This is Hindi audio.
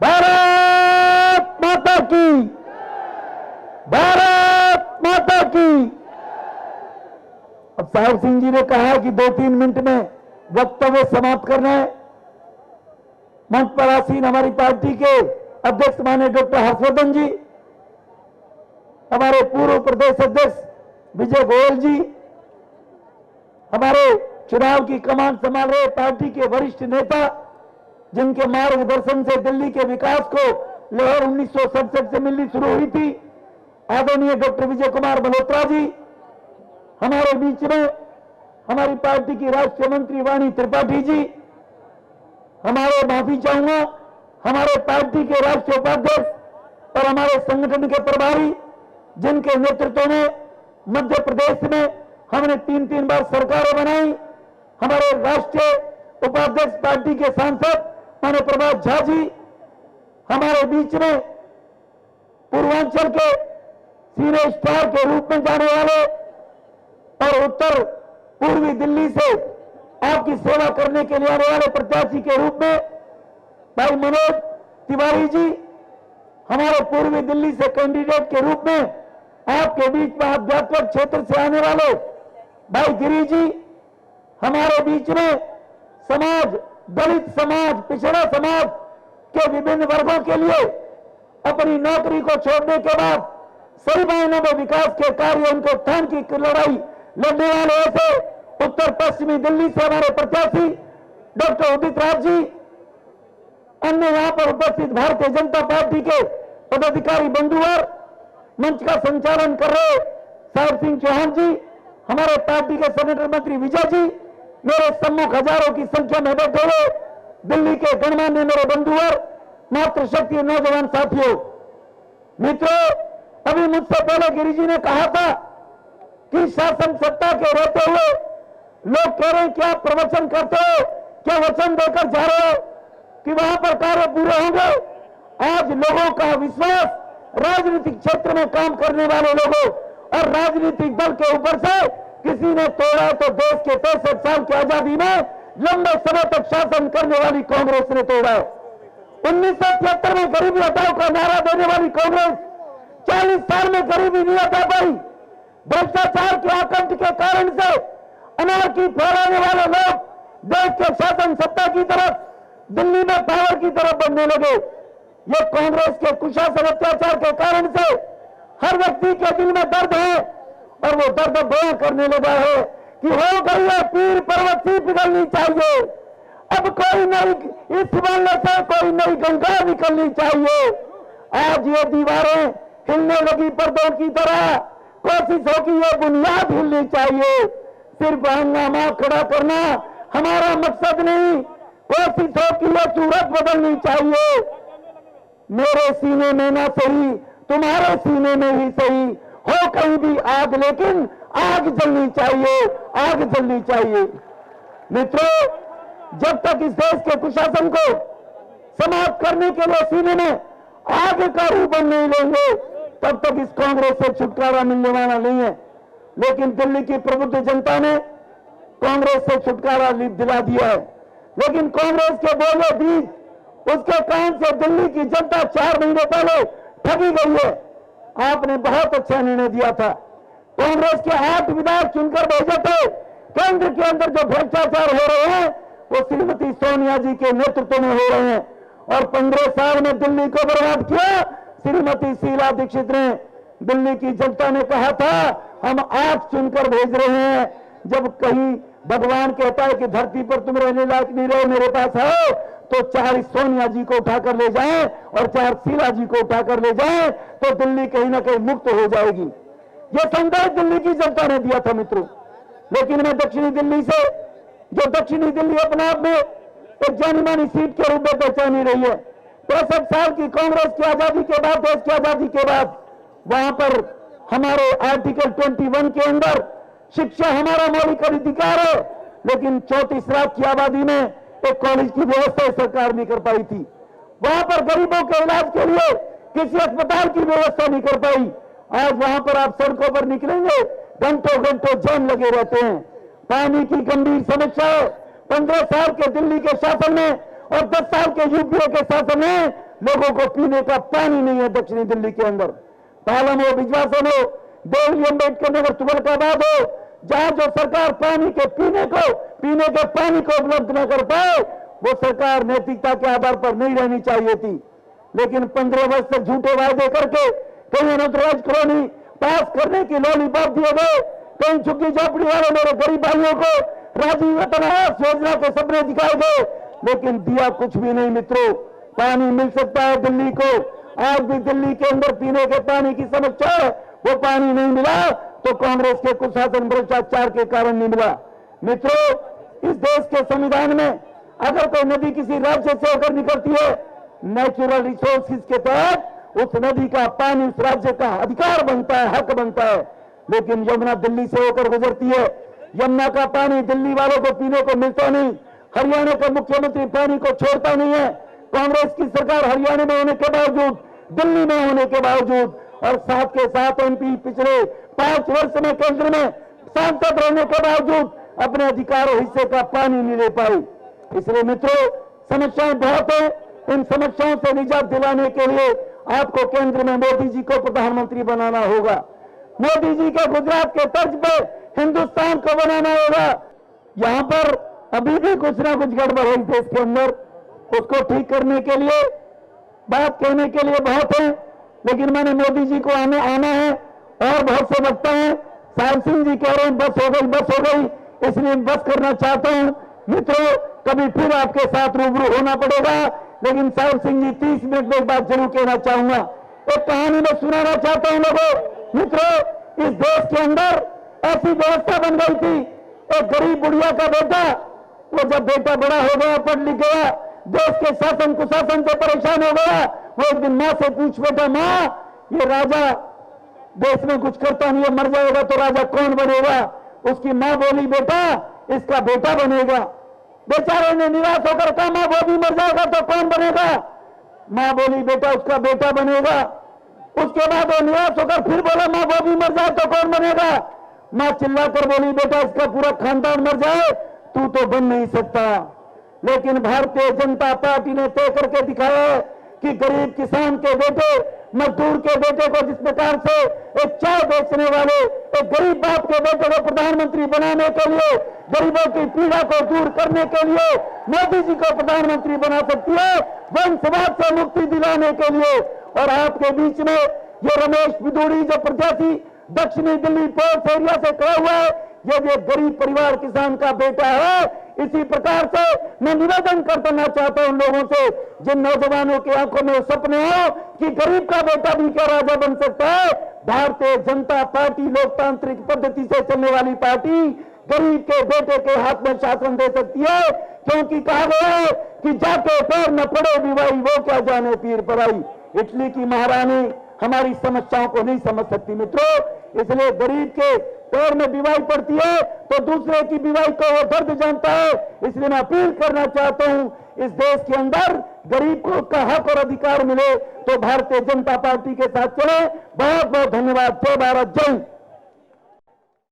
भारत माता की, भारत माता की। अब साहब सिंह जी ने कहा कि 2-3 मिनट में वक्तव्य समाप्त करना है। मंच पर आसीन हमारी पार्टी के अध्यक्ष माननीय डॉक्टर हर्षवर्धन जी, हमारे पूर्व प्रदेश अध्यक्ष विजय गोयल जी, हमारे चुनाव की कमान संभाल रहे पार्टी के वरिष्ठ नेता, जिनके मार्गदर्शन से दिल्ली के विकास को लहर 1967 से मिलनी शुरू हुई थी, आदरणीय डॉक्टर विजय कुमार मल्होत्रा जी, हमारे बीच में हमारी पार्टी की राष्ट्रीय मंत्री वाणी त्रिपाठी जी, हमारे माफी चाहूंगा हमारे पार्टी के राष्ट्रीय उपाध्यक्ष और हमारे संगठन के प्रभारी, जिनके नेतृत्व में मध्य प्रदेश में हमने 3-3 बार सरकारें बनाई, हमारे राष्ट्रीय उपाध्यक्ष पार्टी के सांसद माननीय प्रभात झा जी, हमारे बीच में पूर्वांचल के सीने स्टार के रूप में जाने वाले और उत्तर पूर्वी दिल्ली से आपकी सेवा करने के लिए आने वाले प्रत्याशी के रूप में भाई मनोज तिवारी जी, हमारे पूर्वी दिल्ली से कैंडिडेट के रूप में आपके बीच में आध्यात्मिक क्षेत्र से आने वाले भाई गिरी जी, हमारे बीच में समाज, दलित समाज, पिछड़ा समाज के विभिन्न वर्गों के लिए अपनी नौकरी को छोड़ने के बाद सही मायनों में विकास के कार्य, उनको उत्थान की लड़ाई लड़ने वाले ऐसे उत्तर पश्चिमी दिल्ली से हमारे प्रत्याशी डॉक्टर उदित राज जी, अन्य यहां पर उपस्थित भारतीय जनता पार्टी के पदाधिकारी बंधुवर, मंच का संचालन कर रहे साहब सिंह चौहान जी, हमारे पार्टी के संगठन मंत्री विजय जी, मेरे सम्मुख हजारों की संख्या में बैठे हुए दिल्ली के गणमान्य मेरे बंधुवर, मातृशक्ति नौजवान साथियों, मित्रों, अभी मुझसे पहले गिरी जी ने कहा था कि शासन सत्ता के रहते हुए लोग कह रहे हैं क्या प्रवचन करते हो, क्या वचन देकर जा रहे हो कि वहां पर कार्य पूरे होंगे। आज लोगों का विश्वास राजनीतिक क्षेत्र में काम करने वाले लोगों और राजनीतिक दल के ऊपर से किसी ने तोड़ा तो देश के 63 साल की आजादी में लंबे समय तक शासन करने वाली कांग्रेस ने तोड़ा। 1973 में गरीबी हटाओ का नारा देने वाली कांग्रेस 40 साल में गरीबी नहीं हटा पाई। भ्रष्टाचार के आकंठ के कारण से अनारकी फैलाने वाले लोग देश के शासन सत्ता की तरफ, दिल्ली में पावर की तरफ बढ़ने लगे। ये कांग्रेस के कुशासन अत्याचार के कारण से हर व्यक्ति के दिल में दर्द है और वो दर्द बयां करने लगा है कि हो गई है पीर पर्वत सी पिघलनी चाहिए, अब कोई नई, इस हिमालय से कोई नई गंगा निकलनी चाहिए। आज ये दीवारें हिलने लगी पर्दों की तरह, कोशिश हो कि ये बुनियाद हिलनी चाहिए। सिर्फ हंगामा खड़ा करना हमारा मकसद नहीं, कोशिश हो कि ये सूरत बदलनी चाहिए। मेरे सीने में ना सही, तुम्हारे सीने में ही सही हो कहीं भी आग, लेकिन आग जलनी चाहिए, आग जलनी चाहिए। मित्रों, जब तक इस देश के कुशासन को समाप्त करने के लिए सीने में आग का रूप हम नहीं लेंगे, तब तक इस कांग्रेस से छुटकारा मिलने वाला नहीं है। लेकिन दिल्ली की प्रबुद्ध जनता ने कांग्रेस से छुटकारा दिला दिया है, लेकिन कांग्रेस के बोले बीज उसके कान से दिल्ली की जनता 4 महीने पहले ठगी गई है। आपने बहुत अच्छा निर्णय दिया था, कांग्रेस के 8 विधायक चुनकर भेजे थे। केंद्र के अंदर जो भ्रष्टाचार हो रहे हैं वो श्रीमती सोनिया जी के नेतृत्व में हो रहे हैं और 15 साल में दिल्ली को बर्बाद किया। श्रीमती शीला दीक्षित ने, दिल्ली की जनता ने कहा था हम 8 चुनकर भेज रहे हैं। जब कहीं भगवान कहता है कि धरती पर तुम रहने लायक नहीं रहे, मेरे पास आओ, तो 4 सोनिया जी को उठाकर ले जाएं और 4 शीला जी को उठाकर ले जाएं तो दिल्ली कहीं ना कहीं मुक्त हो जाएगी। यह संदेश दिल्ली की जनता ने दिया था मित्रों। लेकिन मैं दक्षिणी दिल्ली से, जो दक्षिणी दिल्ली अपने आप में एक जानी मानी सीट के रूप में पहचानी रही है, 63 साल की कांग्रेस की आजादी के बाद, देश की आजादी के बाद, वहां पर हमारे आर्टिकल 21 के अंदर शिक्षा हमारा मौलिक अधिकार है, लेकिन 34 लाख की आबादी में एक कॉलेज की व्यवस्था सरकार नहीं कर पाई थी। वहां पर गरीबों के इलाज के लिए किसी अस्पताल की व्यवस्था नहीं कर पाई। आज वहां पर आप सड़कों पर निकलेंगे, घंटों घंटों जाम लगे रहते हैं। पानी की गंभीर समस्या है। 15 साल के दिल्ली के शासन में और 10 साल के यूपीए के शासन में लोगों को पीने का पानी नहीं है दक्षिणी दिल्ली के अंदर। पालम हो, बिजवासन हो, देवली, अम्बेडकर नगर, तुगलकाबाद हो, जहां जो सरकार पानी के पीने के पानी को उपलब्ध न कर पाए, वो सरकार नैतिकता के आधार पर नहीं रहनी चाहिए थी। लेकिन 15 वर्ष तक झूठे वायदे करके कहीं अनऑथराइज कॉलोनी पास करने की लॉलीपॉप दिए गए, कहीं झुग्गी झोपड़ी वाले मेरे गरीब भाइयों को राजीव रतन आवास योजना के सपने दिखाए गए, लेकिन दिया कुछ भी नहीं। मित्रों, पानी मिल सकता है दिल्ली को। आज भी दिल्ली के अंदर पीने के पानी की समस्या है, वो पानी नहीं मिला तो कांग्रेस के कुशासन भ्रष्टाचार के कारण नहीं मिला। मित्रों, इस देश के संविधान में अगर कोई नदी किसी राज्य से होकर निकलती है, नेचुरल रिसोर्सेज के तहत उस नदी का पानी उस राज्य का अधिकार बनता है, हक बनता है। लेकिन यमुना दिल्ली से होकर गुजरती है, यमुना का पानी दिल्ली वालों को पीने को मिलता नहीं। हरियाणा का मुख्यमंत्री पानी को छोड़ता नहीं है। कांग्रेस की सरकार हरियाणा में होने के बावजूद, दिल्ली में होने के बावजूद और साथ के साथ एमपी पिछले 5 वर्ष में केंद्र में सांसद रहने के बावजूद अपने अधिकारों हिस्से का पानी नहीं ले पाई। इसलिए मित्रों, समस्याएं बहुत है। इन समस्याओं से निजात दिलाने के लिए आपको केंद्र में मोदी जी को प्रधानमंत्री बनाना होगा। मोदी जी के गुजरात के तर्ज पर हिंदुस्तान को बनाना होगा। यहां पर अभी भी कुछ ना कुछ गड़बड़ है इस देश के अंदर, उसको ठीक करने के लिए बात कहने के लिए बहुत है, लेकिन मैंने मोदी जी को आना है और बहुत से वक्ता हैं। साहिब सिंह जी कह रहे हैं बस हो गई, इसलिए बस करना चाहता हूं। मित्रों, कभी फिर आपके साथ रूबरू होना पड़ेगा, लेकिन साहिब सिंह जी 30 मिनट में एक बात जरूर कहना चाहूंगा। एक कहानी में सुनाना चाहता हूं लोगों। मित्रों, इस देश के अंदर ऐसी व्यवस्था बन गई थी, एक गरीब बुढ़िया का बेटा, वो जब बेटा बड़ा हो गया, पढ़ लिख गया, देश के शासन कुशासन से परेशान हो गया, वो एक दिन मां से पूछ बेटा, मां ये राजा देश में कुछ करता नहीं है, मर जाएगा तो राजा कौन बनेगा? उसकी मां बोली बेटा इसका बेटा बनेगा। बेचारे ने निराश होकर कहा मां वो भी मर जाएगा तो कौन बनेगा? मां बोली बेटा उसका बेटा बनेगा। उसके बाद वो निराश होकर फिर बोला मां वो भी मर जाए तो कौन बनेगा? मां चिल्लाकर बोली बेटा इसका पूरा खानदान मर जाए तू तो बन नहीं सकता। लेकिन भारतीय जनता पार्टी ने तय करके दिखाया है कि गरीब किसान के बेटे, मजदूर के बेटे को जिस प्रकार से एक चाय बेचने वाले एक गरीब बाप के बेटे को प्रधानमंत्री बनाने के लिए, गरीबों की पीड़ा को दूर करने के लिए मोदी जी को प्रधानमंत्री बना सकती है, वंशवाद से मुक्ति दिलाने के लिए। और आपके बीच में ये रमेश बिदूड़ी जो प्रत्याशी दक्षिणी दिल्ली पोर्ट एरिया से खड़ा हुआ है, ये भी एक गरीब परिवार किसान का बेटा है। इसी प्रकार से मैं निवेदन करना चाहता हूं लोगों से, जिन नौजवानों की आंखों में सपने हो कि गरीब का बेटा भी क्या राजा बन सकता है, भारतीय जनता पार्टी लोकतांत्रिक पद्धति से चलने वाली पार्टी गरीब के बेटे के हाथ में शासन दे सकती है। क्योंकि कहा गया है कि जाके पैर न पड़े भी भाई वो क्या जाने पीर पराई। इटली की महारानी हमारी समस्याओं को नहीं समझ सकती मित्रों, इसलिए गरीब के पैर में बीमारी पड़ती है तो दूसरे की बीमारी को वो दर्द जानता है। इसलिए मैं अपील करना चाहता हूं, इस देश के अंदर गरीब को उसका हक और अधिकार मिले तो भारतीय जनता पार्टी के साथ चले। बहुत बहुत धन्यवाद। जय भारत, जय।